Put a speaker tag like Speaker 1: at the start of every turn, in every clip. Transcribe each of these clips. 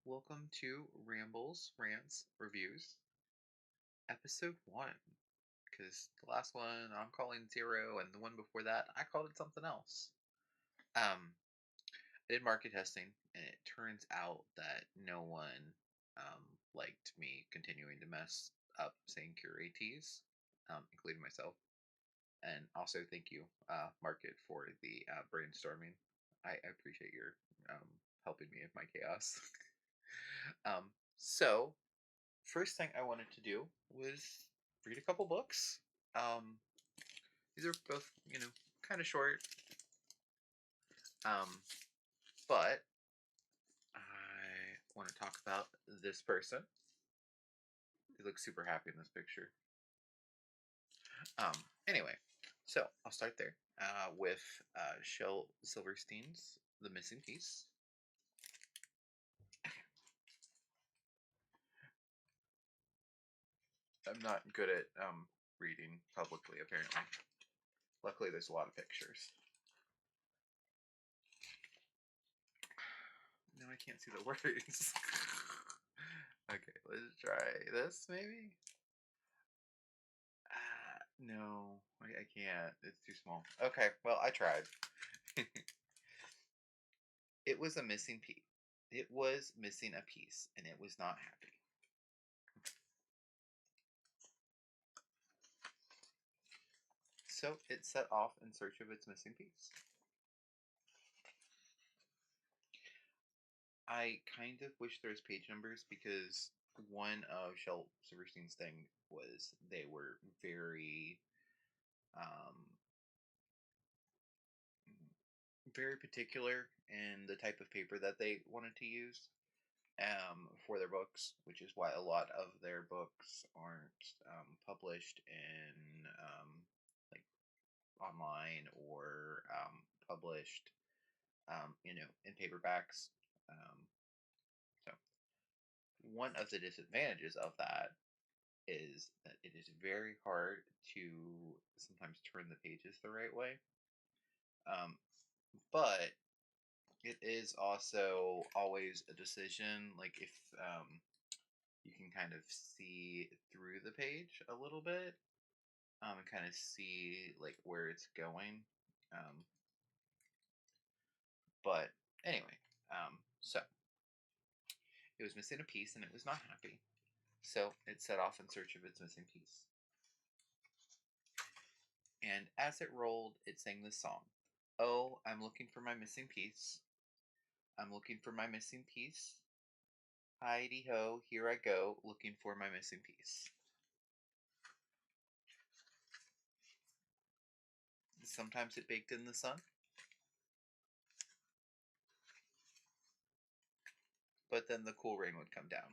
Speaker 1: welcome to Rambles, Rants, Reviews, episode 1. Because the last one I'm calling 0, and the one before that I called it something else. I did market testing, and it turns out that no one liked me continuing to mess up saying curatees, including myself. And also, thank you, Market, for the brainstorming. I appreciate your helping me with my chaos. So, first thing I wanted to do was read a couple books. These are both, kind of short. But I want to talk about this person. He looks super happy in this picture. Anyway, so I'll start there with Shel Silverstein's The Missing Piece. I'm not good at reading publicly, apparently. Luckily, there's a lot of pictures. Now I can't see the words. Okay, let's try this, maybe? No, I can't. It's too small. Okay, well, I tried. It was a missing piece. It was missing a piece, and it was not happy. So it set off in search of its missing piece. I kind of wish there was page numbers because one of Shel Silverstein's thing was they were very, very particular in the type of paper that they wanted to use for their books, which is why a lot of their books aren't published in like online or published, in paperbacks. So one of the disadvantages of that is that it is very hard to sometimes turn the pages the right way. But it is also always a decision, like if you can kind of see through the page a little bit and kind of see like where it's going. But anyway, so it was missing a piece and it was not happy. So it set off in search of its missing piece. And as it rolled, it sang this song. Oh, I'm looking for my missing piece. I'm looking for my missing piece. Heidi ho, here I go, looking for my missing piece. Sometimes it baked in the sun. But then the cool rain would come down.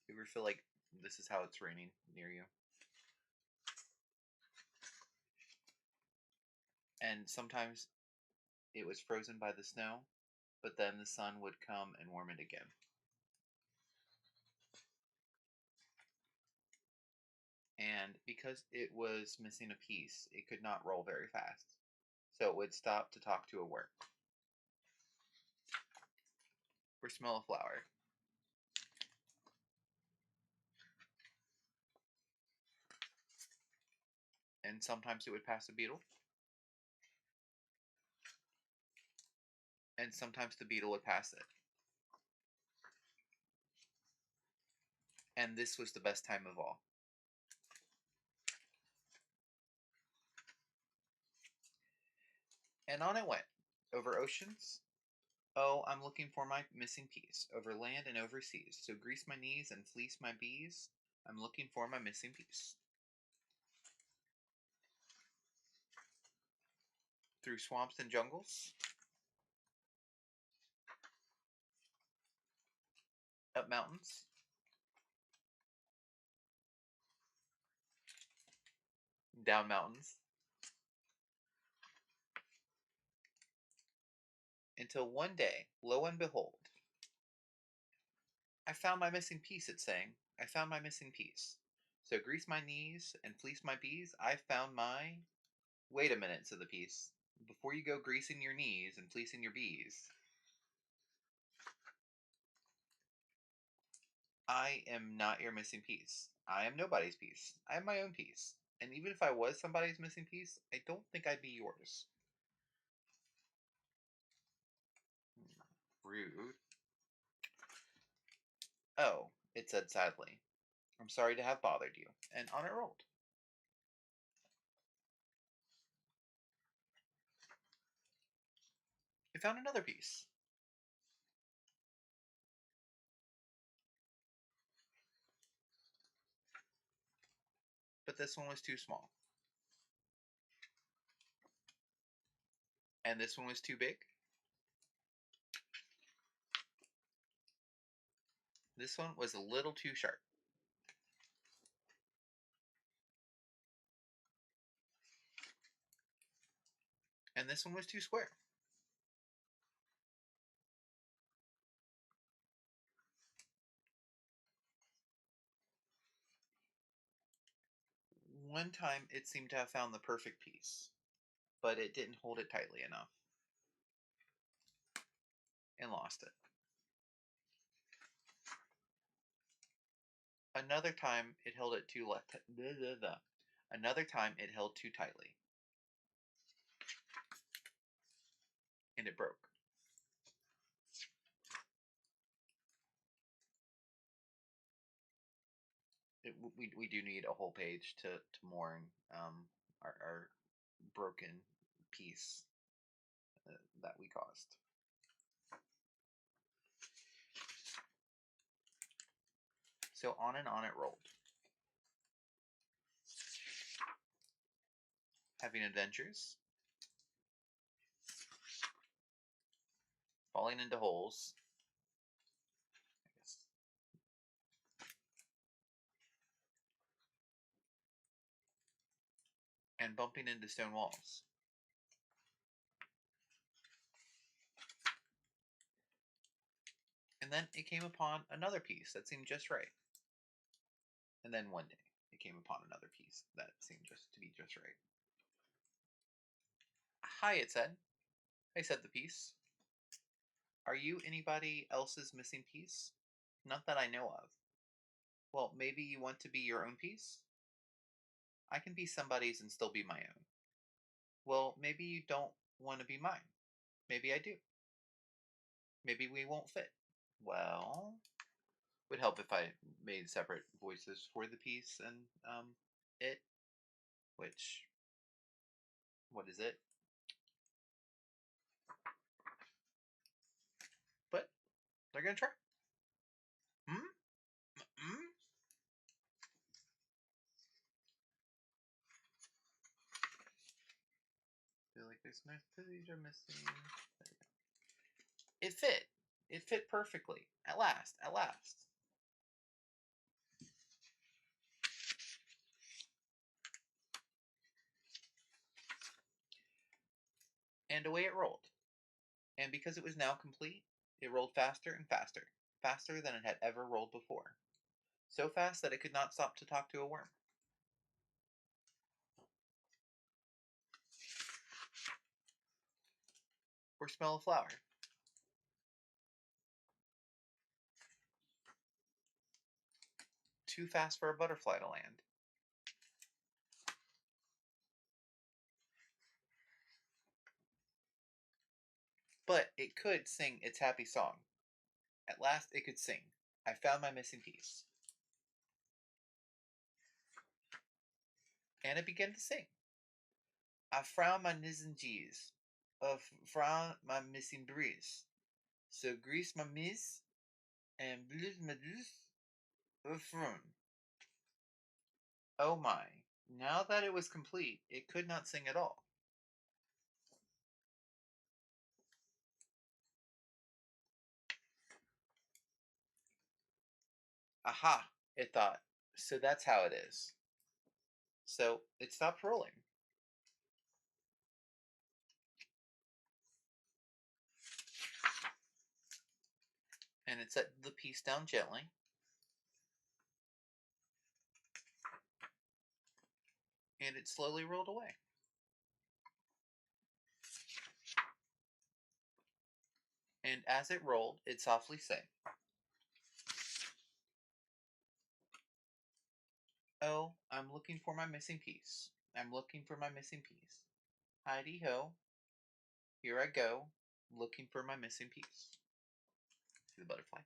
Speaker 1: You ever feel like this is how it's raining near you? And sometimes it was frozen by the snow, but then the sun would come and warm it again. And because it was missing a piece, it could not roll very fast. So it would stop to talk to a worm. Or smell a flower. And sometimes it would pass a beetle. And sometimes the beetle would pass it. And this was the best time of all. And on it went, over oceans. Oh, I'm looking for my missing piece, over land and over seas. So grease my knees and fleece my bees. I'm looking for my missing piece. Through swamps and jungles. Up mountains. Down mountains. Until one day, lo and behold, I found my missing piece, it sang. I found my missing piece. So grease my knees and fleece my bees. I found my... Wait a minute, said the piece. Before you go greasing your knees and fleecing your bees, I am not your missing piece. I am nobody's piece. I am my own piece. And even if I was somebody's missing piece, I don't think I'd be yours. Rude. Oh, it said sadly. I'm sorry to have bothered you. And on it rolled. I found another piece. But this one was too small. And this one was too big. This one was a little too sharp. And this one was too square. One time it seemed to have found the perfect piece, but it didn't hold it tightly enough and lost it. Another time it held it too Another time it held too tightly and it broke. We do need a whole page to mourn our broken piece that we caused. So on and on it rolled. Having adventures, falling into holes, and bumping into stone walls. And then it came upon another piece that seemed just right. And then one day it came upon another piece that seemed just to be just right. Hi, it said. I said the piece. Are you anybody else's missing piece? Not that I know of. Well, maybe you want to be your own piece? I can be somebody's and still be my own. Well, maybe you don't want to be mine. Maybe I do. Maybe we won't fit. Well, would help if I made separate voices for the piece and it, which, what is it? But they're gonna try. Feel like there's nice footage are missing. It fit. It fit perfectly. At last. At last. And away it rolled. And because it was now complete, it rolled faster and faster. Faster than it had ever rolled before. So fast that it could not stop to talk to a worm. Or smell a flower. Too fast for a butterfly to land. But it could sing its happy song. At last it could sing. I found my missing piece. And it began to sing. I found my missing cheese. Found my missing breeze. So grease my miss and blues my juice of fun. Oh my. Now that it was complete, it could not sing at all. Aha, it thought. So that's how it is. So it stopped rolling. And it set the piece down gently. And it slowly rolled away. And as it rolled, it softly sang. Oh, I'm looking for my missing piece. I'm looking for my missing piece. Heidi ho, here I go, looking for my missing piece. See the butterfly?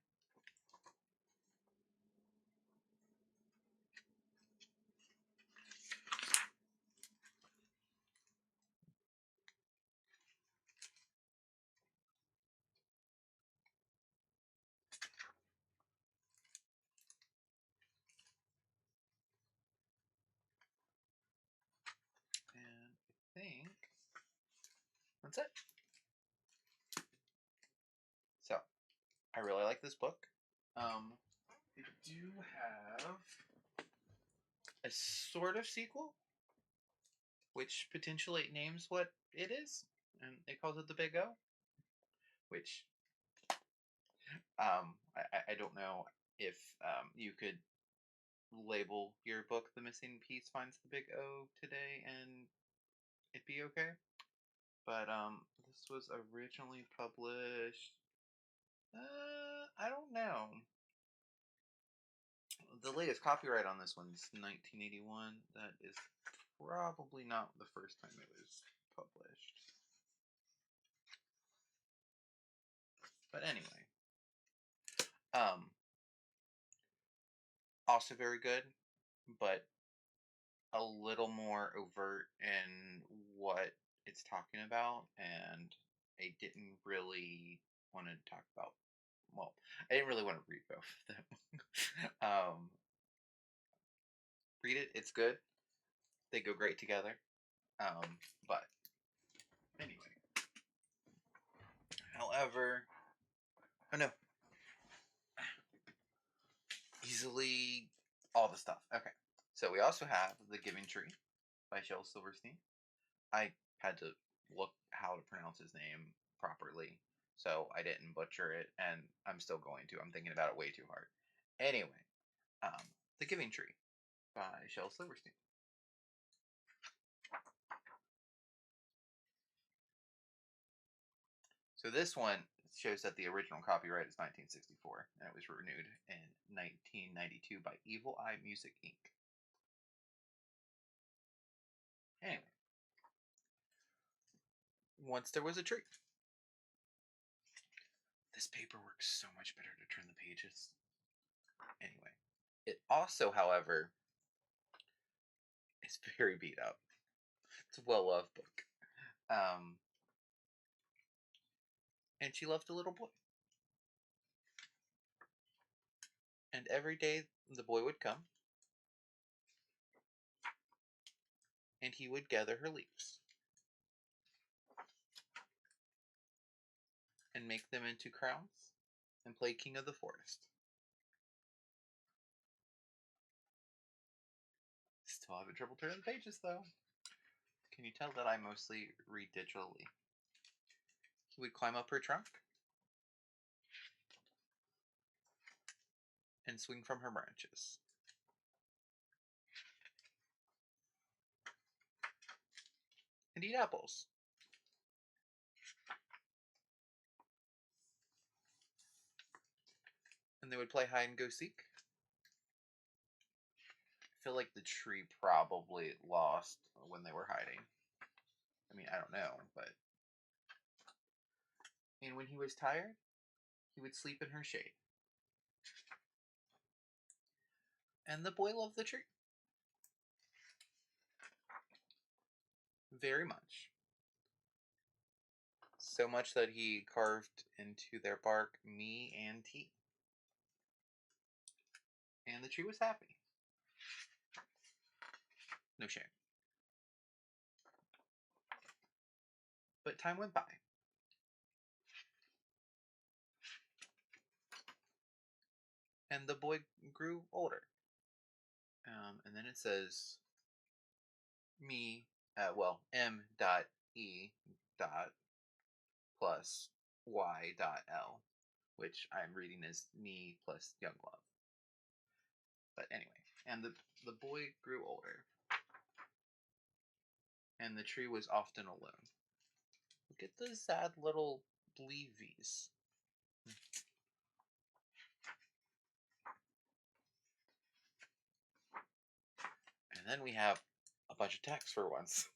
Speaker 1: And I think that's it. So, I really like this book. They do have a sort of sequel, which potentially names what it is, and it calls it the Big O. Which I don't know if you could label your book "The Missing Piece Finds the Big O" today and it'd be okay. But this was originally published. I don't know. The latest copyright on this one is 1981. That is probably not the first time it was published. But anyway, also very good, but a little more overt in what it's talking about, and I didn't really want to talk about. Well, I didn't really want to read both of them. Read it; it's good. They go great together. But anyway, however, oh no, easily all the stuff. Okay, so we also have The Giving Tree by Shel Silverstein. I had to look how to pronounce his name properly, so I didn't butcher it, and I'm still going to. I'm thinking about it way too hard. Anyway, The Giving Tree by Shel Silverstein. So this one shows that the original copyright is 1964, and it was renewed in 1992 by Evil Eye Music Inc. Anyway, once there was a tree. This paper works so much better to turn the pages. Anyway, it also, however, is very beat up. It's a well-loved book. And she loved a little boy. And every day the boy would come, and he would gather her leaves and make them into crowns and play king of the forest. Still having trouble turning the pages, though. Can you tell that I mostly read digitally? He would climb up her trunk and swing from her branches. And eat apples. And they would play hide and go seek. I feel like the tree probably lost when they were hiding. I mean, I don't know, but... And when he was tired, he would sleep in her shade. And the boy loved the tree. Very much. So much that he carved into their bark me and tea. And the tree was happy. No shame. But time went by. And the boy grew older. And then it says me, m dot e dot plus y dot l, which I'm reading as me plus young love. But anyway, and the boy grew older. And the tree was often alone. Look at the sad little leavies. then we have a bunch of text for once.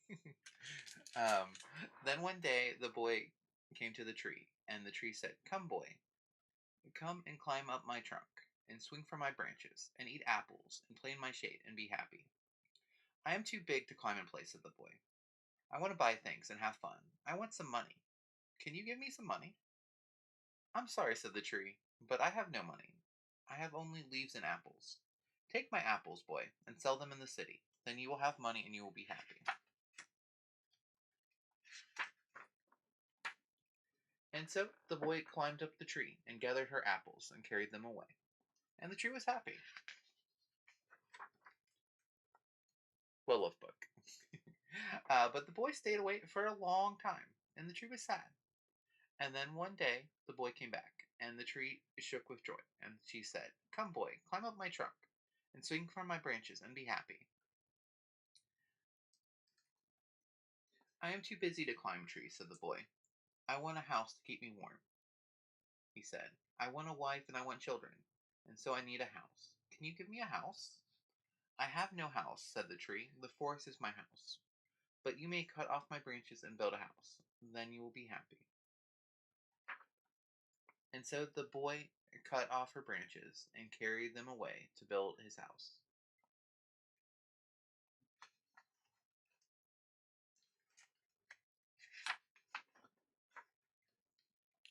Speaker 1: Then one day the boy came to the tree, and the tree said, "Come, boy, come and climb up my trunk, and swing from my branches, and eat apples, and play in my shade, and be happy." "I am too big to climb and play," said the boy. "I want to buy things and have fun. I want some money. Can you give me some money?" "I'm sorry," said the tree, "but I have no money. I have only leaves and apples. Take my apples, boy, and sell them in the city. Then you will have money and you will be happy." And so the boy climbed up the tree and gathered her apples and carried them away. And the tree was happy. Well loved book. But the boy stayed away for a long time, and the tree was sad. And then one day the boy came back, and the tree shook with joy, and she said, "Come, boy, climb up my trunk, and swing from my branches, and be happy." "I am too busy to climb trees," said the boy. "I want a house to keep me warm," he said. "I want a wife and I want children, and so I need a house. Can you give me a house?" "I have no house," said the tree. "The forest is my house. But you may cut off my branches and build a house. Then you will be happy." And so the boy cut off her branches and carried them away to build his house.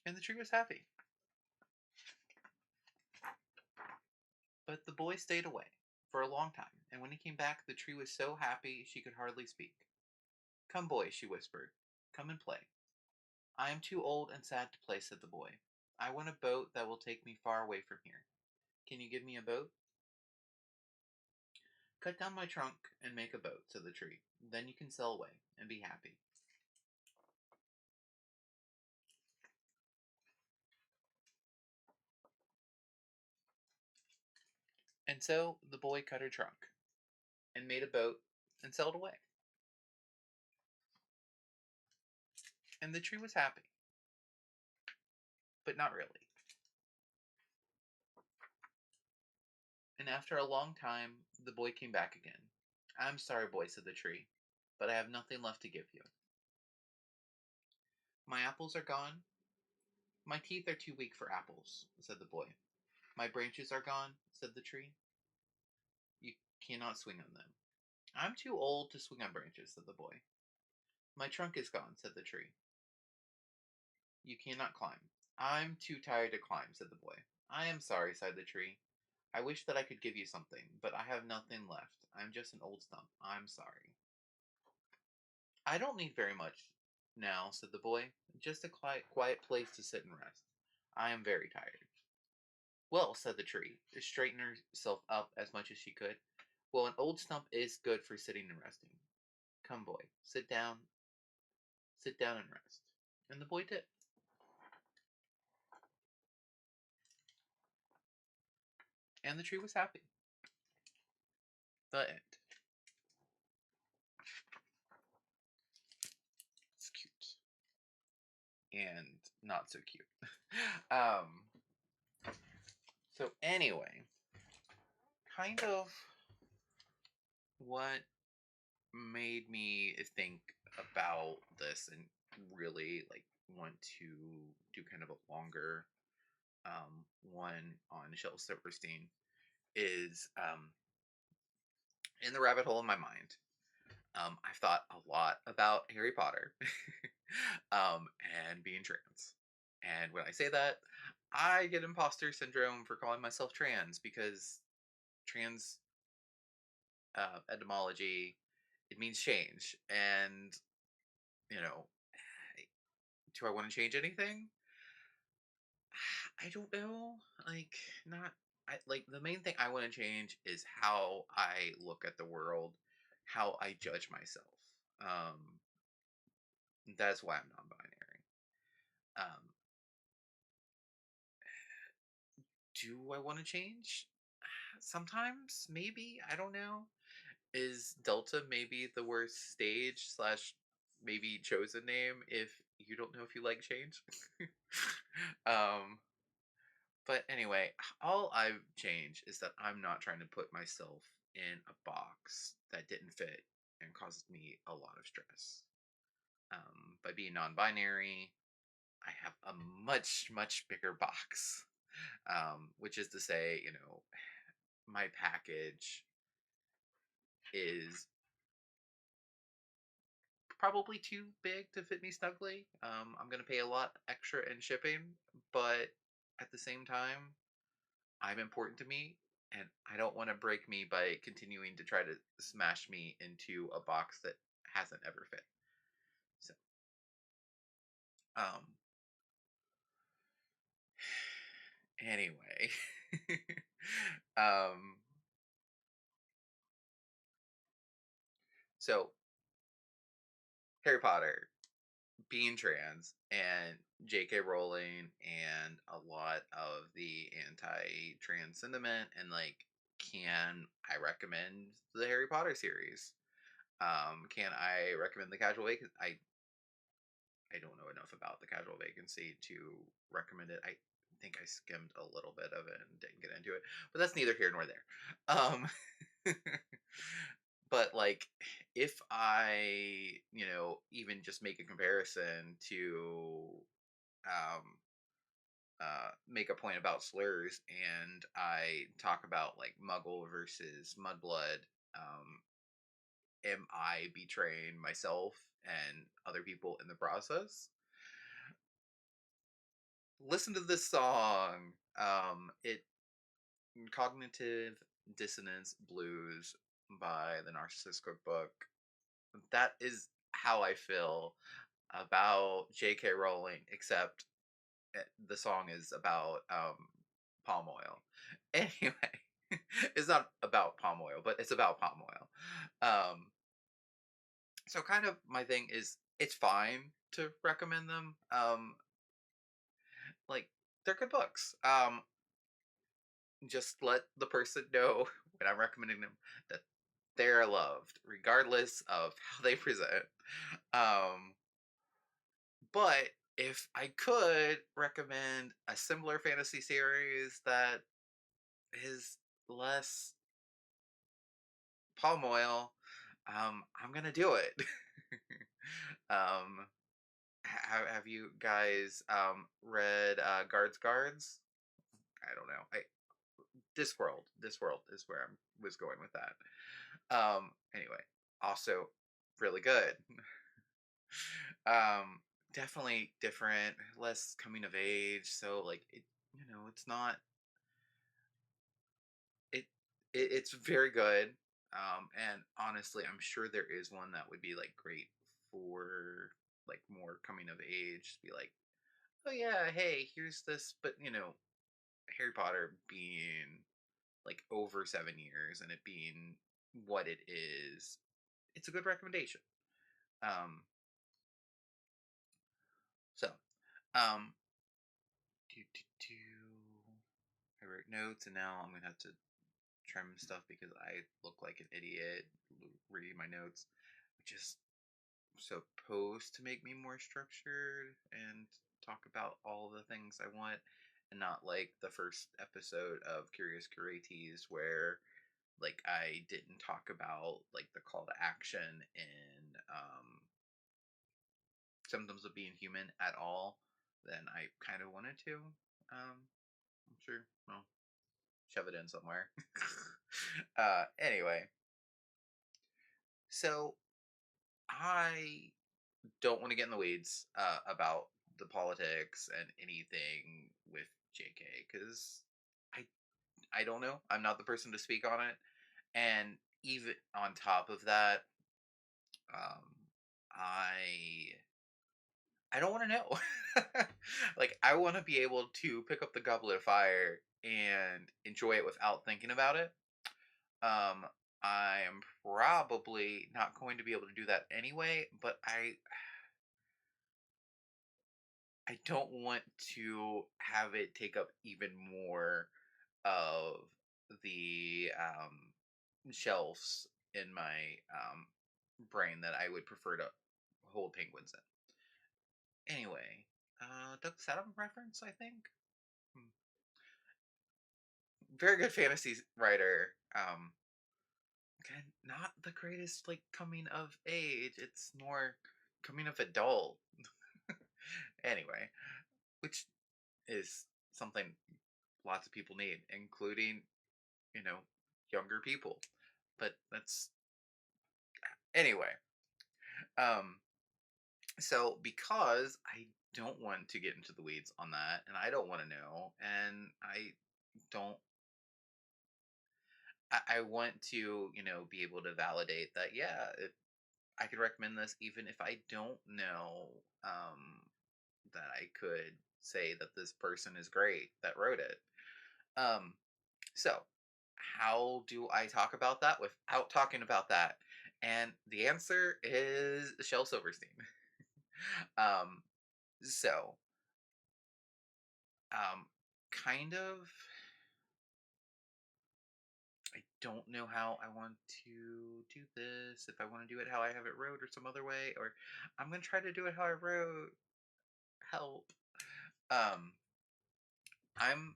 Speaker 1: And the tree was happy. But the boy stayed away for a long time, and when he came back, the tree was so happy she could hardly speak. "Come, boy," she whispered. "Come and play." "I am too old and sad to play," said the boy. "I want a boat that will take me far away from here. Can you give me a boat?" "Cut down my trunk and make a boat," said the tree. "Then you can sail away and be happy." And so the boy cut her trunk and made a boat and sailed away. And the tree was happy, but not really. And after a long time, the boy came back again. "I'm sorry, boy," said the tree, "but I have nothing left to give you." "My apples are gone." "My teeth are too weak for apples," said the boy. "My branches are gone," said the tree. "You cannot swing on them." "I'm too old to swing on branches," said the boy. "My trunk is gone," said the tree. "You cannot climb." "I'm too tired to climb," said the boy. "I am sorry," sighed the tree. "I wish that I could give you something, but I have nothing left. I'm just an old stump. I'm sorry." "I don't need very much now," said the boy. "Just a quiet place to sit and rest. I am very tired." "Well," said the tree, straightening herself up as much as she could. "Well, an old stump is good for sitting and resting. Come, boy, sit down and rest." And the boy did. And the tree was happy. The end. It's cute. And not so cute. um, so anyway, kind of what made me think about this and really like want to do kind of a longer one on Shel Silverstein is in the rabbit hole in my mind. I've thought a lot about Harry Potter and being trans. And when I say that, I get imposter syndrome for calling myself trans because trans etymology, it means change. And, you know, do I want to change anything? I don't know. Like, not. Like the main thing I want to change is how I look at the world, how I judge myself. Um, that's why I'm non-binary. Um, do I want to change? Sometimes, maybe. I don't know. Is Delta maybe the worst stage slash maybe chosen name if you don't know if you like change? um, but anyway, all I've changed is that I'm not trying to put myself in a box that didn't fit and caused me a lot of stress. By being non-binary, I have a much, much bigger box, which is to say, my package is probably too big to fit me snugly. I'm going to pay a lot extra in shipping, but at the same time, I'm important to me, and I don't want to break me by continuing to try to smash me into a box that hasn't ever fit. So, um, anyway, um, so Harry Potter, being trans, and J.K. Rowling, and a lot of the anti-trans sentiment, and like, can I recommend the Harry Potter series? Can I recommend the Casual Vacancy? I don't know enough about the Casual Vacancy to recommend it. I think I skimmed a little bit of it and didn't get into it, but that's neither here nor there. Um, but like, if I, even just make a comparison to um, make a point about slurs, and I talk about like Muggle versus Mudblood, am I betraying myself and other people in the process? Listen to this song. It Cognitive Dissonance Blues by the Narcissist Cookbook. That is how I feel about J.K. Rowling, except the song is about palm oil. Anyway, it's not about palm oil, but it's about palm oil. So kind of my thing is, it's fine to recommend them. Like, they're good books. Just let the person know when I'm recommending them that they're loved, regardless of how they present. Um, but if I could recommend a similar fantasy series that is less palm oil, I'm gonna do it. um, have you guys read Guards? I don't know. Discworld is where I was going with that. Anyway, also really good. um, Definitely different, less coming of age. So like, it's not it, it's very good. And honestly, I'm sure there is one that would be like great for like more coming of age. To be like, oh yeah, hey, here's this, but Harry Potter being like over 7 years and it being what it is, it's a good recommendation. Um, so, um, do, do, do. I wrote notes and now I'm gonna have to trim stuff because I look like an idiot reading my notes, which is supposed to make me more structured and talk about all the things I want, and not like the first episode of Curious Curates where like I didn't talk about like the call to action in Symptoms of Being Human at all than I kind of wanted to. I'm sure, well, shove it in somewhere. Anyway, so I don't want to get in the weeds about the politics and anything with JK because I I don't know. I'm not the person to speak on it, and even on top of that, um, I I don't want to know. Like, I want to be able to pick up the Goblet of Fire and enjoy it without thinking about it. Um, I am probably not going to be able to do that anyway, but I don't want to have it take up even more of the shelves in my brain that I would prefer to hold penguins in. Anyway, Doug Saddam reference, I think. Hmm. Very good fantasy writer. again, not the greatest like coming of age. It's more coming of adult. Anyway, which is something lots of people need, including, you know, younger people. But that's anyway. Um, so because I don't want to get into the weeds on that, and I don't want to know, and don't I want to, be able to validate that, yeah, I could recommend this even if I don't know that I could say that this person is great that wrote it. Um, so, how do I talk about that without talking about that? And the answer is Shel Silverstein. um, so, um, kind of, I don't know how I want to do this. If I want to do it how I have it wrote or some other way, or I'm going to try to do it how I wrote. Help. Um, I'm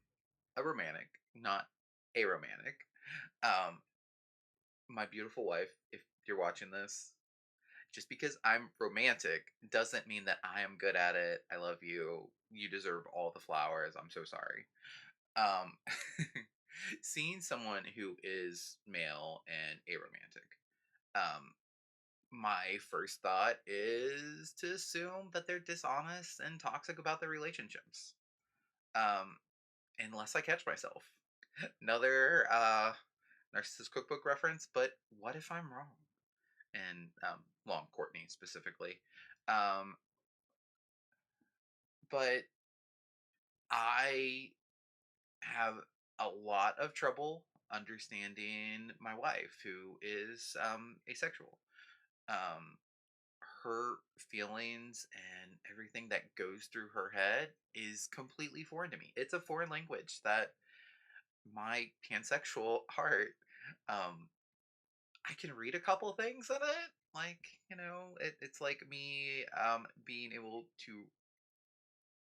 Speaker 1: a romantic, not a romantic. Um, my beautiful wife, if you're watching this, just because I'm romantic doesn't mean that I am good at it. I love you. You deserve all the flowers. I'm so sorry. Um, seeing someone who is male and aromantic, um, my first thought is to assume that they're dishonest and toxic about their relationships. Um, unless I catch myself. Another Narcissist Cookbook reference, but what if I'm wrong? And well, Courtney specifically. Um, but I have a lot of trouble understanding my wife, who is asexual. Um, her feelings and everything that goes through her head is completely foreign to me. It's a foreign language that my pansexual heart, um, I can read a couple things in it. Like, it's like me being able to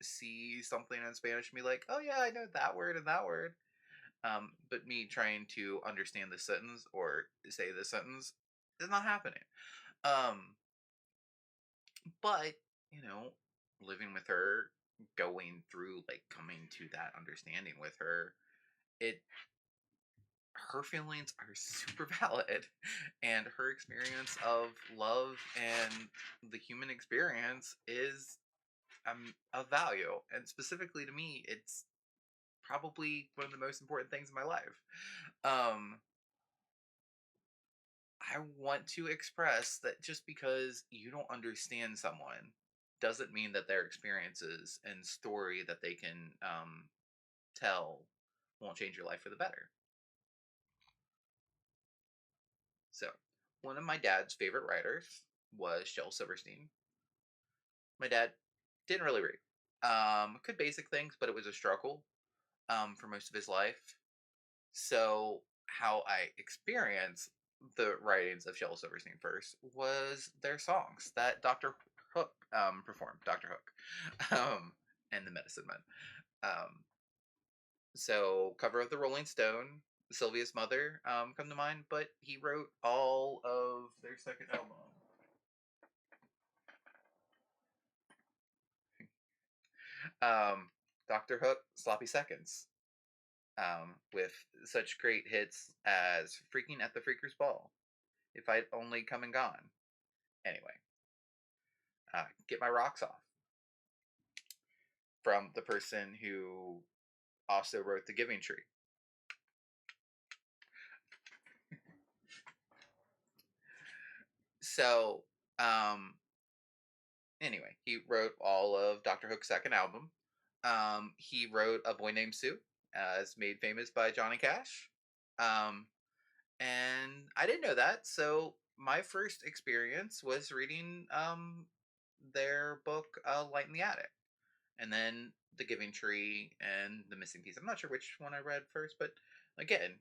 Speaker 1: see something in Spanish and be like, oh yeah, I know that word and that word. But me trying to understand the sentence or say the sentence is not happening. Um, but, you know, living with her, going through like coming to that understanding with her, it her feelings are super valid, and her experience of love and the human experience is of value, and specifically to me it's probably one of the most important things in my life. um I want to express that just because you don't understand someone doesn't mean that their experiences and story that they can tell won't change your life for the better. So, one of my dad's favorite writers was Shel Silverstein. My dad didn't really read. Could basic things, but it was a struggle for most of his life. So, how I experienced the writings of Shel Silverstein first was their songs that Dr. Hook performed. Dr. Hook, and the Medicine Men. Um, so, cover of the Rolling Stone, Sylvia's mother come to mind, but he wrote all of their second album. Dr. Hook, Sloppy Seconds, with such great hits as Freaking at the Freaker's Ball, If I'd Only Come and Gone. Anyway, Get My Rocks Off, from the person who also wrote The Giving Tree. So, anyway, he wrote all of Dr. Hook's second album. He wrote A Boy Named Sue, as made famous by Johnny Cash. Um, and I didn't know that, so my first experience was reading their book, Light in the Attic, and then The Giving Tree and The Missing Piece. I'm not sure which one I read first, but again,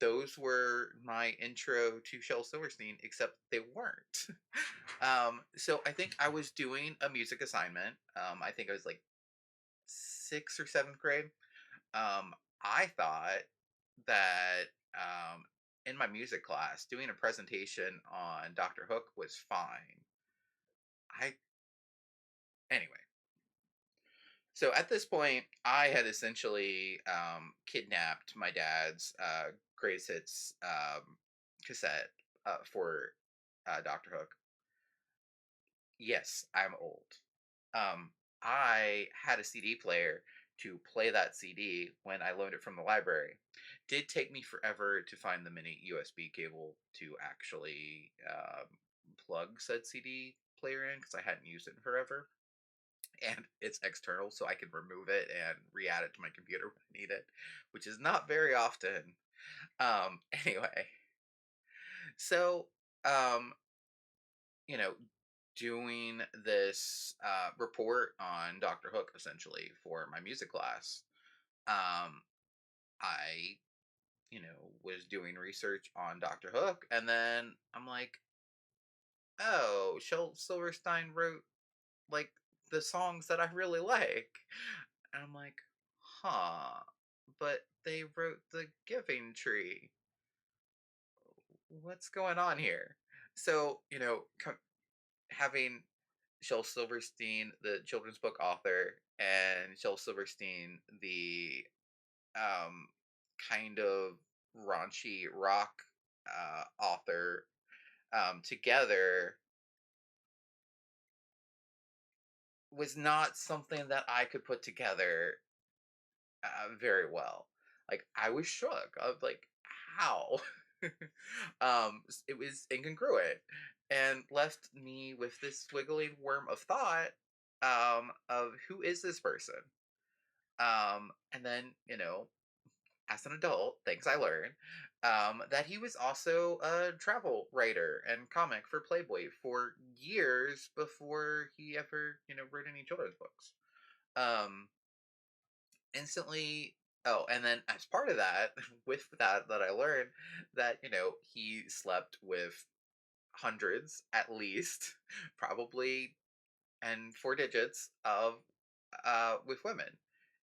Speaker 1: those were my intro to Shel Silverstein, except they weren't. So I think I was doing a music assignment. I think I was like sixth or seventh grade. Um, I thought that in my music class, doing a presentation on Doctor Hook was fine. I Anyway, so at this point, I had essentially kidnapped my dad's greatest hits cassette for Doctor Hook. Yes, I'm old. Um, I had a CD player to play that CD when I loaned it from the library. Did take me forever to find the mini USB cable to actually plug said CD player in because I hadn't used it in forever. And it's external, so I can remove it and re-add it to my computer when I need it, which is not very often. Anyway, so um, you know, doing this report on Doctor Hook essentially for my music class, um, I was doing research on Doctor Hook, and then I'm like, oh, Shel Silverstein wrote like the songs that I really like. And I'm like, huh, but they wrote The Giving Tree. What's going on here? So, having Shel Silverstein, the children's book author, and Shel Silverstein, the um, kind of raunchy rock author, together was not something that I could put together very well. Like I was shook. I was like, how? It was incongruent and left me with this wiggling worm of thought of who is this person? And then as an adult, things I learned that he was also a travel writer and comic for Playboy for years before he ever wrote any children's books. Um, Instantly. Oh, and then as part of that, with that I learned that he slept with hundreds at least, probably, and four digits of with women.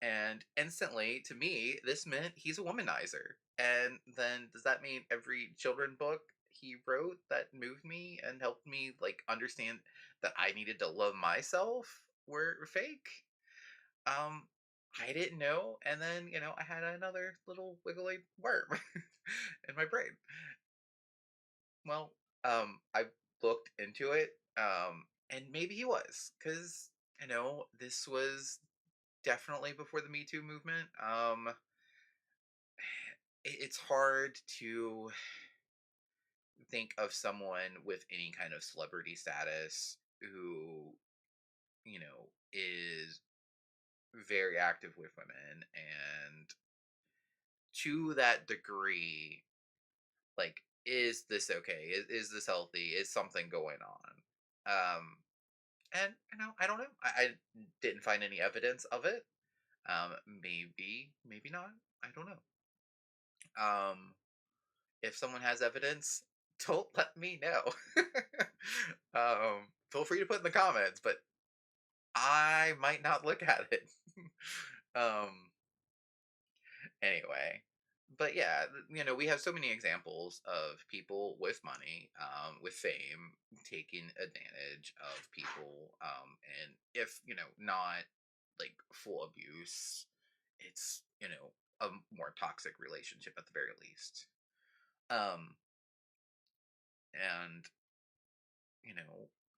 Speaker 1: And instantly, to me, this meant he's a womanizer. And then does that mean every children book he wrote that moved me and helped me like understand that I needed to love myself were fake? Um, I didn't know, and then I had another little wiggly worm in my brain. Well, I looked into it, and maybe he was, because this was definitely before the Me Too movement. It's hard to think of someone with any kind of celebrity status who is very active with women and to that degree, like, is this okay? Is this healthy? Is something going on? And I don't know. I didn't find any evidence of it. Maybe not. I don't know. If someone has evidence, don't let me know. Feel free to put in the comments, but I might not look at it. um, Anyway, but yeah, we have so many examples of people with money, with fame, taking advantage of people, and if not like full abuse, it's a more toxic relationship at the very least. Um, and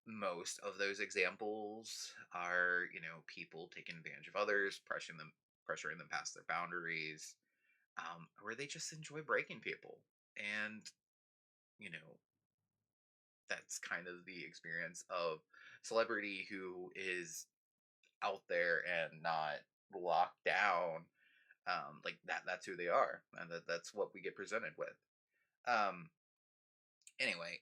Speaker 1: most of those examples are people taking advantage of others, pressuring them past their boundaries, where they just enjoy breaking people. And, you know, that's kind of the experience of celebrity who is out there and not locked down. Like that's who they are. And that's what we get presented with. Um, anyway,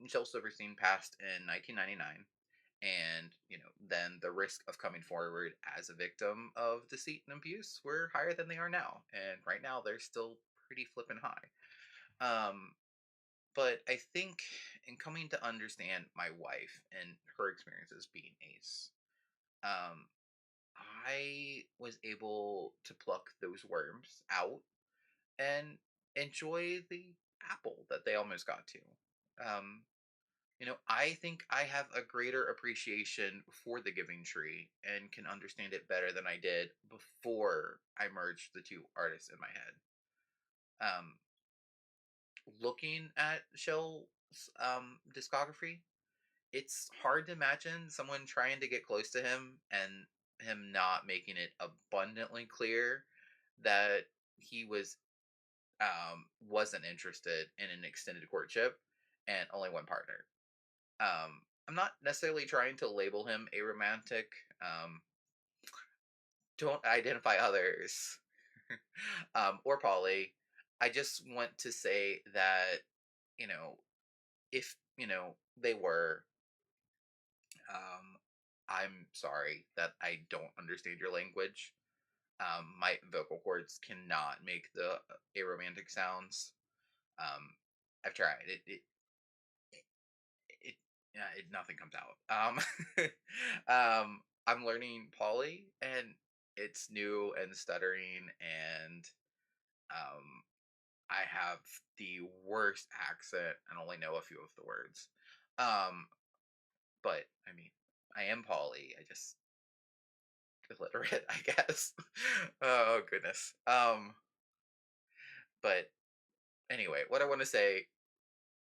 Speaker 1: Shel Silverstein passed in 1999. And, then the risk of coming forward as a victim of deceit and abuse were higher than they are now. And right now they're still pretty flippin' high. Um, but I think in coming to understand my wife and her experiences being ace, um, I was able to pluck those worms out and enjoy the apple that they almost got to. Um, I think I have a greater appreciation for the Giving Tree and can understand it better than I did before I merged the two artists in my head. Um, Looking at Shell's discography, it's hard to imagine someone trying to get close to him and him not making it abundantly clear that he wasn't interested in an extended courtship and only one partner. I'm not necessarily trying to label him a romantic. Don't identify others, or poly. I just want to say that you know if they were, um, I'm sorry that I don't understand your language. My vocal cords cannot make the aromantic sounds. Um, I've tried it nothing comes out. I'm learning poly and it's new and stuttering and um I have the worst accent and only know a few of the words. Um but I mean I am poly. I just illiterate, I guess. Oh goodness. But anyway, what I want to say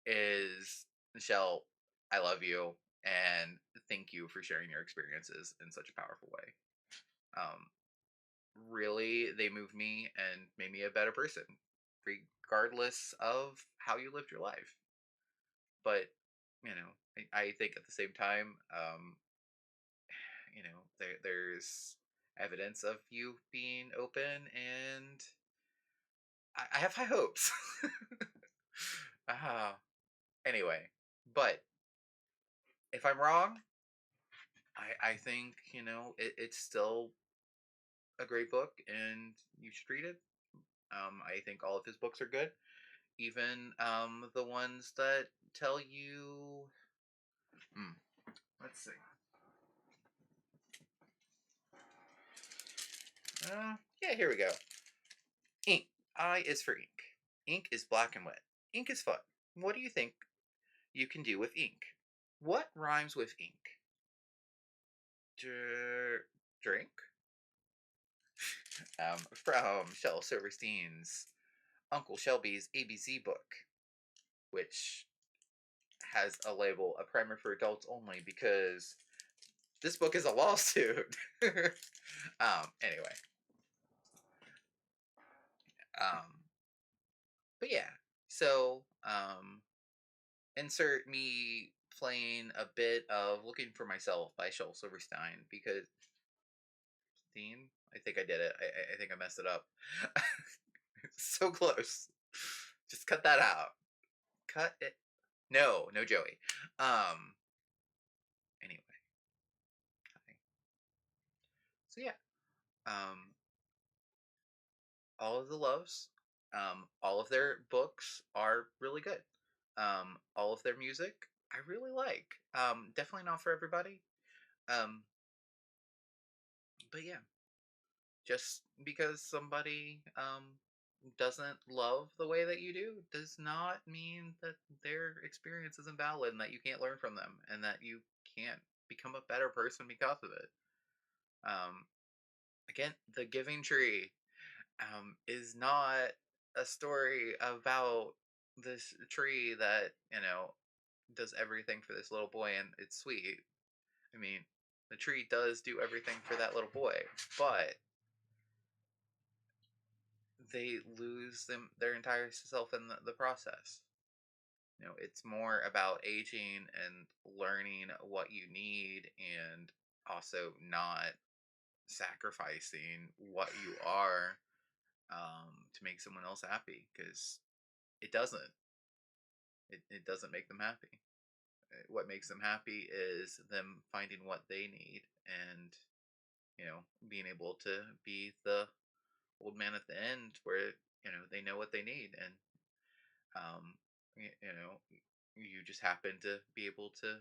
Speaker 1: is, Michelle, I love you and thank you for sharing your experiences in such a powerful way. Um, Really, they moved me and made me a better person, regardless of how you lived your life. But, I think at the same time, there's evidence of you being open and I have high hopes. uh, anyway, but if I'm wrong, I think it's still a great book and you should read it. I think all of his books are good, even the ones that tell you. Hmm, let's see. Yeah, here we go. Ink. I is for ink. Ink is black and wet. Ink is fun. What do you think you can do with ink? What rhymes with ink? Drink. From Shel Silverstein's Uncle Shelby's ABC book, which has a label, a primer for adults only, because this book is a lawsuit. Anyway. Um, but yeah, so insert me playing a bit of Looking for Myself by Shel Silverstein because Dean, I think I did it. I think I messed it up. So close. Just cut that out. Cut it. No, no Joey. Anyway. So yeah. Um all of the loves. All of their books are really good. All of their music I really like. Definitely not for everybody. Um, but yeah, just because somebody doesn't love the way that you do does not mean that their experience isn't valid and that you can't learn from them and that you can't become a better person because of it. Um, Again, the Giving Tree is not a story about this tree that does everything for this little boy and it's sweet. I mean, the tree does do everything for that little boy, but they lose their entire self in the process. It's more about aging and learning what you need and also not sacrificing what you are to make someone else happy because it doesn't. It doesn't make them happy. What makes them happy is them finding what they need and being able to be the old man at the end where they know what they need and um you just happen to be able to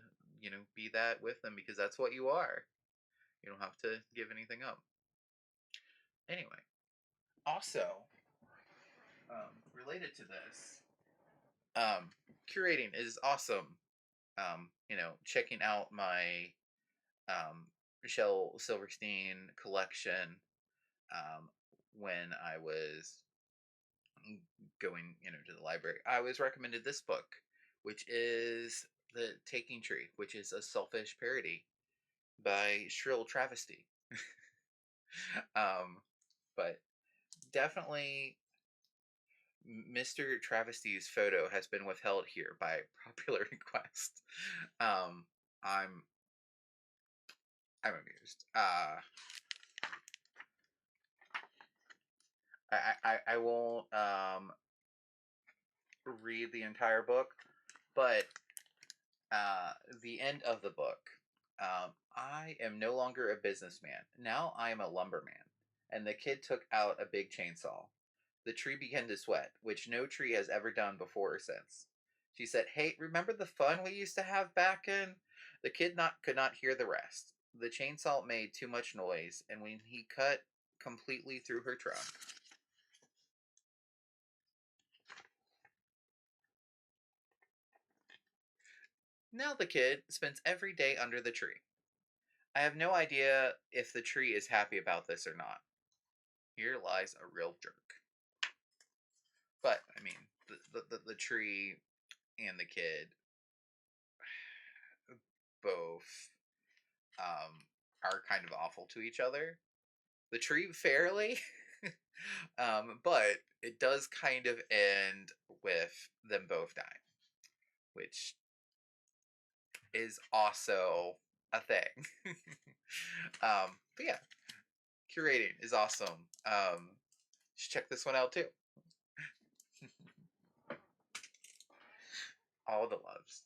Speaker 1: be that with them because that's what you are. You don't have to give anything up. Anyway, also related to this, Curating is awesome. Checking out my um, Shel Silverstein collection um, when I was going, to the library. I was recommended this book, which is The Taking Tree, which is a selfish parody by Shrill Travesty. um, but definitely Mr. Travesty's photo has been withheld here by popular request. Um, I'm I'm amused. I won't read the entire book, but the end of the book. I am no longer a businessman. Now I am a lumberman. And the kid took out a big chainsaw. The tree began to sweat, which no tree has ever done before or since. She said, "Hey, remember the fun we used to have back in?" The kid could not hear the rest. The chainsaw made too much noise, and when he cut completely through her trunk. Now the kid spends every day under the tree. I have no idea if the tree is happy about this or not. Here lies a real jerk. But I mean, the tree and the kid both are kind of awful to each other. The tree fairly, but it does kind of end with them both dying, which is also a thing. But yeah, curating is awesome. Just check this one out too. All the loves.